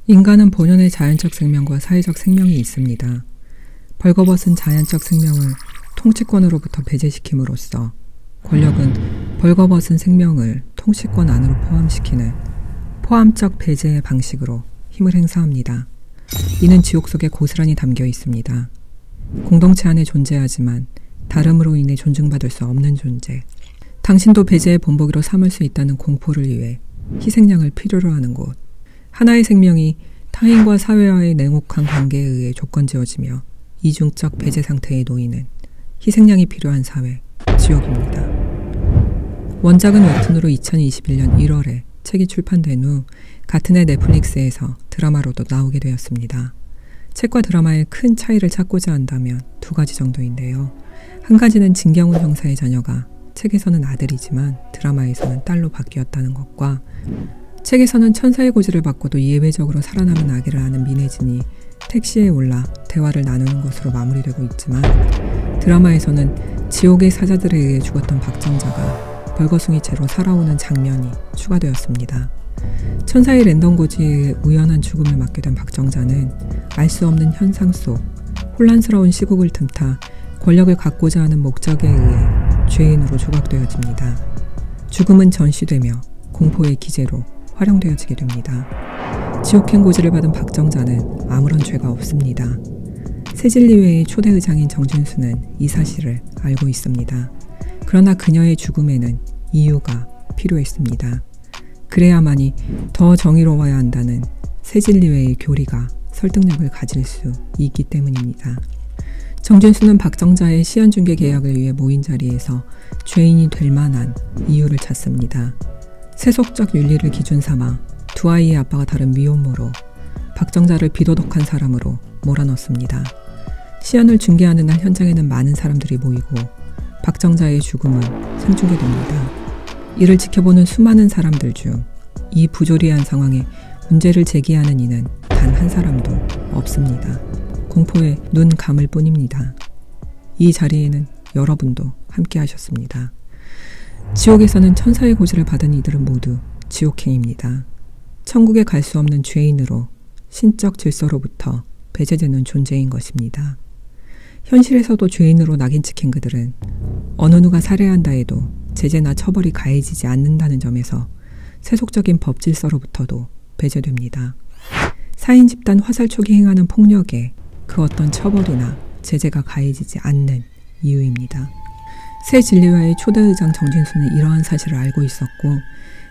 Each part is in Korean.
인간은 본연의 자연적 생명과 사회적 생명이 있습니다. 벌거벗은 자연적 생명을 통치권으로부터 배제시킴으로써 권력은 벌거벗은 생명을 통치권 안으로 포함시키는 포함적 배제의 방식으로 힘을 행사합니다. 이는 지옥 속에 고스란히 담겨 있습니다. 공동체 안에 존재하지만 다름으로 인해 존중받을 수 없는 존재. 당신도 배제의 본보기로 삼을 수 있다는 공포를 위해 희생양을 필요로 하는 곳. 하나의 생명이 타인과 사회와의 냉혹한 관계에 의해 조건지어지며 이중적 배제 상태에 놓이는 희생양이 필요한 사회, 지옥입니다. 원작은 웹툰으로 2021년 1월에 책이 출판된 후 같은 해 넷플릭스에서 드라마로도 나오게 되었습니다. 책과 드라마의 큰 차이를 찾고자 한다면 두 가지 정도인데요. 한 가지는 진경훈 형사의 자녀가 책에서는 아들이지만 드라마에서는 딸로 바뀌었다는 것과 책에서는 천사의 고지를 받고도 예외적으로 살아남은 아기를 아는 민혜진이 택시에 올라 대화를 나누는 것으로 마무리되고 있지만 드라마에서는 지옥의 사자들에 의해 죽었던 박정자가 벌거숭이 채로 살아오는 장면이 추가되었습니다. 천사의 랜덤 고지에 의해 우연한 죽음을 맞게 된 박정자는 알 수 없는 현상 속 혼란스러운 시국을 틈타 권력을 갖고자 하는 목적에 의해 죄인으로 조각되어집니다. 죽음은 전시되며 공포의 기제로 활용되어지게 됩니다. 지옥행 고지를 받은 박정자는 아무런 죄가 없습니다. 새진리회의 초대 의장인 정진수는 이 사실을 알고 있습니다. 그러나 그녀의 죽음에는 이유가 필요했습니다. 그래야만이 더 정의로워야 한다는 새진리회의 교리가 설득력을 가질 수 있기 때문입니다. 정진수는 박정자의 시한중개 계약을 위해 모인 자리에서 죄인이 될 만한 이유를 찾습니다. 세속적 윤리를 기준 삼아 두 아이의 아빠가 다른 미혼모로 박정자를 비도덕한 사람으로 몰아넣습니다. 시한을 중개하는 날 현장에는 많은 사람들이 모이고 박정자의 죽음은 생중계됩니다. 이를 지켜보는 수많은 사람들 중 이 부조리한 상황에 문제를 제기하는 이는 단 한 사람도 없습니다. 공포에 눈 감을 뿐입니다. 이 자리에는 여러분도 함께 하셨습니다. 지옥에서는 천사의 고지를 받은 이들은 모두 지옥행입니다. 천국에 갈 수 없는 죄인으로 신적 질서로부터 배제되는 존재인 것입니다. 현실에서도 죄인으로 낙인 찍힌 그들은 어느 누가 살해한다 해도 제재나 처벌이 가해지지 않는다는 점에서 세속적인 법 질서로부터도 배제됩니다. 4인 집단 화살 촉이 행하는 폭력에 그 어떤 처벌이나 제재가 가해지지 않는 이유입니다. 새진리회의 초대 의장 정진수는 이러한 사실을 알고 있었고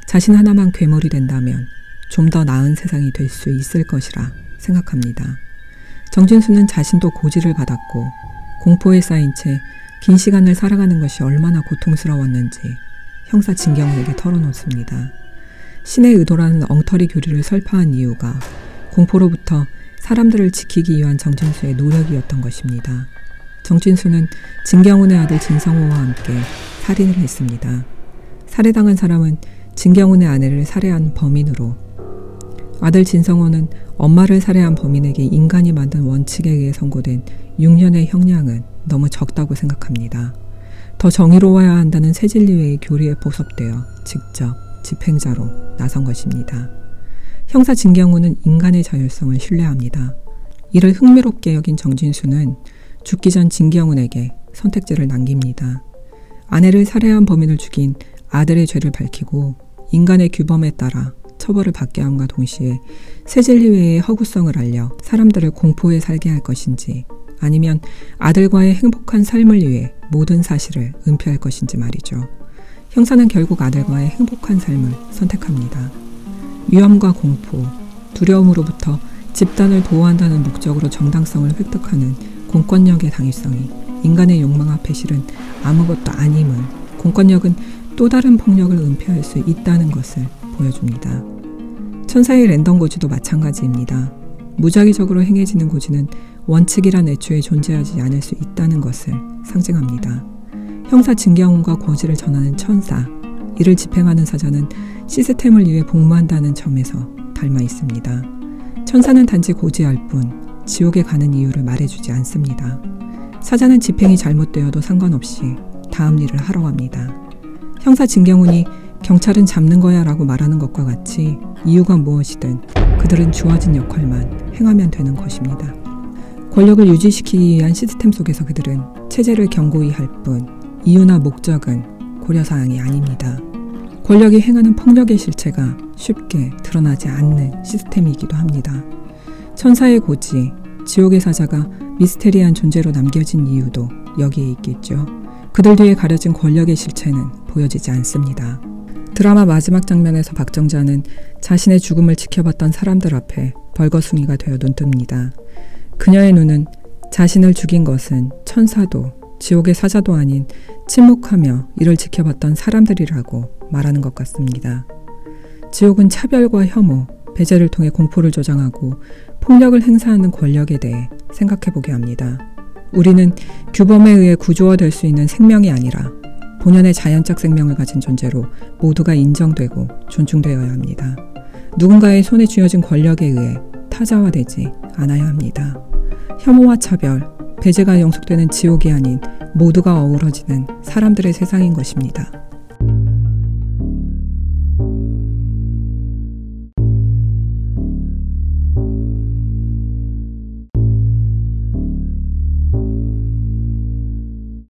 자신 하나만 괴물이 된다면 좀 더 나은 세상이 될 수 있을 것이라 생각합니다. 정진수는 자신도 고지를 받았고 공포에 쌓인 채 긴 시간을 살아가는 것이 얼마나 고통스러웠는지 형사 진경훈에게 털어놓습니다. 신의 의도라는 엉터리 교리를 설파한 이유가 공포로부터 사람들을 지키기 위한 정진수의 노력이었던 것입니다. 정진수는 진경훈의 아들 진성호와 함께 살인을 했습니다. 살해당한 사람은 진경훈의 아내를 살해한 범인으로 아들 진성호는 엄마를 살해한 범인에게 인간이 만든 원칙에 의해 선고된 6년의 형량은 너무 적다고 생각합니다. 더 정의로워야 한다는 새진리회의 교리에 보섭되어 직접 집행자로 나선 것입니다. 형사 진경훈은 인간의 자율성을 신뢰합니다. 이를 흥미롭게 여긴 정진수는 죽기 전 진경훈에게 선택지를 남깁니다. 아내를 살해한 범인을 죽인 아들의 죄를 밝히고 인간의 규범에 따라 처벌을 받게 함과 동시에 새진리회의 허구성을 알려 사람들을 공포에 살게 할 것인지 아니면 아들과의 행복한 삶을 위해 모든 사실을 은폐할 것인지 말이죠. 형사는 결국 아들과의 행복한 삶을 선택합니다. 위험과 공포, 두려움으로부터 집단을 보호한다는 목적으로 정당성을 획득하는 공권력의 당위성이 인간의 욕망 앞에 실은 아무것도 아님을 공권력은 또 다른 폭력을 은폐할 수 있다는 것을 보여줍니다. 천사의 랜덤 고지도 마찬가지입니다. 무작위적으로 행해지는 고지는 원칙이란 애초에 존재하지 않을 수 있다는 것을 상징합니다. 형사 진경훈과 고지를 전하는 천사, 이를 집행하는 사자는 시스템을 위해 복무한다는 점에서 닮아 있습니다. 천사는 단지 고지할 뿐 지옥에 가는 이유를 말해주지 않습니다. 사자는 집행이 잘못되어도 상관없이 다음 일을 하러 갑니다. 형사 진경훈이 경찰은 잡는 거야 라고 말하는 것과 같이 이유가 무엇이든 그들은 주어진 역할만 행하면 되는 것입니다. 권력을 유지시키기 위한 시스템 속에서 그들은 체제를 견고히 할 뿐 이유나 목적은 고려사항이 아닙니다. 권력이 행하는 폭력의 실체가 쉽게 드러나지 않는 시스템이기도 합니다. 천사의 고지, 지옥의 사자가 미스테리한 존재로 남겨진 이유도 여기에 있겠죠. 그들 뒤에 가려진 권력의 실체는 보여지지 않습니다. 드라마 마지막 장면에서 박정자는 자신의 죽음을 지켜봤던 사람들 앞에 벌거숭이가 되어 눈뜹니다. 그녀의 눈은 자신을 죽인 것은 천사도 지옥의 사자도 아닌 침묵하며 이를 지켜봤던 사람들이라고 말하는 것 같습니다. 지옥은 차별과 혐오, 배제를 통해 공포를 조장하고 폭력을 행사하는 권력에 대해 생각해보게 합니다. 우리는 규범에 의해 구조화될 수 있는 생명이 아니라 본연의 자연적 생명을 가진 존재로 모두가 인정되고 존중되어야 합니다. 누군가의 손에 쥐어진 권력에 의해 타자화되지 않아야 합니다. 혐오와 차별, 배제가 영속되는 지옥이 아닌 모두가 어우러지는 사람들의 세상인 것입니다.